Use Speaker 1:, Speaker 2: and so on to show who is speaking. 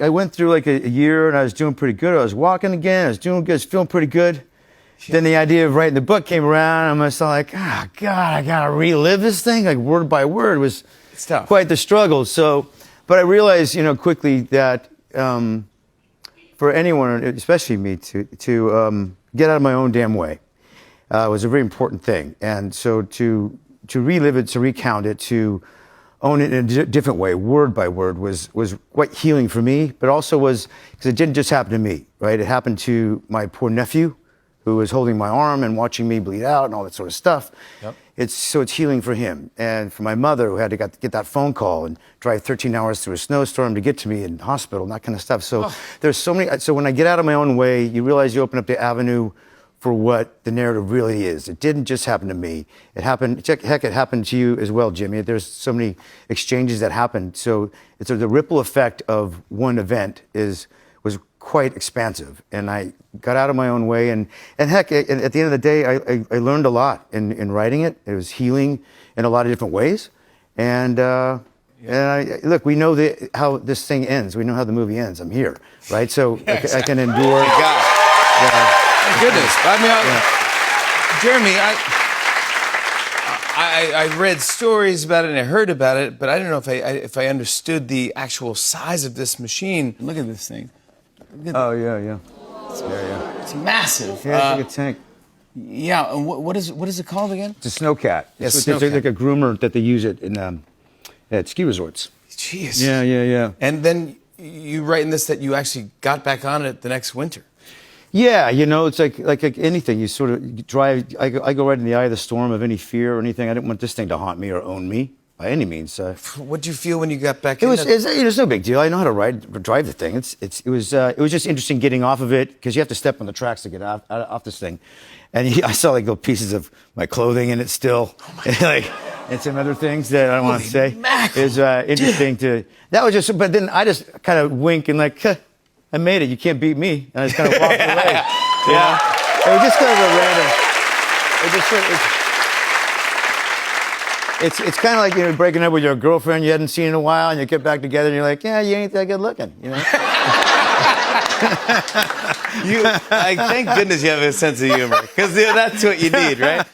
Speaker 1: I went through like a year and I was doing pretty good. I was walking again. I was doing good. I was feeling pretty good. Then the idea of writing the book came around. And I was like, God, I got to relive this thing like word by word. It was quite the struggle. So, but I realized, quickly that for anyone, especially me, to get out of my own damn way was a very important thing. And so to relive it, to recount it, to own it in a different way, word by word, was quite healing for me, but also was, because it didn't just happen to me, right? It happened to my poor nephew, who was holding my arm and watching me bleed out and all that sort of stuff. Yep. It's healing for him. And for my mother, who had to get that phone call and drive 13 hours through a snowstorm to get to me in the hospital and that kind of stuff. So there's so many, so when I get out of my own way, you realize you open up the avenue for what the narrative really is. It didn't just happen to me. It happened, heck, it happened to you as well, Jimmy. There's so many exchanges that happened. So it's the ripple effect of one event was quite expansive. And I got out of my own way. And heck, at the end of the day, I learned a lot in writing it. It was healing in a lot of different ways. And look, we know how this thing ends. We know how the movie ends. I'm here, right? So I can endure.
Speaker 2: My goodness. I mean, Jeremy, I read stories about it and I heard about it, but I don't know if I understood the actual size of this machine. Look at this thing.
Speaker 1: Oh, yeah.
Speaker 2: It's massive.
Speaker 1: Yeah, it's like a tank.
Speaker 2: Yeah, and what is it called again?
Speaker 1: It's a snowcat.
Speaker 2: Yes,
Speaker 1: It's like a groomer that they use it in at ski resorts.
Speaker 2: Jeez.
Speaker 1: Yeah.
Speaker 2: And then you write in this that you actually got back on it the next winter.
Speaker 1: Yeah, it's like anything. You sort of drive. I go right in the eye of the storm of any fear or anything. I didn't want this thing to haunt me or own me by any means.
Speaker 2: What did you feel when you got back?
Speaker 1: It was no big deal. I know how to drive the thing. It was just interesting getting off of it because you have to step on the tracks to get off this thing. And I saw like little pieces of my clothing in it still, and some other things that I don't want to say. It's interesting to. That was just. But then I just kind of wink and like. I made it. You can't beat me. And I just kind of walked away. Yeah. It was just kind of a random. It's kind of like breaking up with your girlfriend you hadn't seen in a while, and you get back together, and you're like, yeah, you ain't that good looking,
Speaker 2: Thank goodness you have a sense of humor, because that's what you need, right?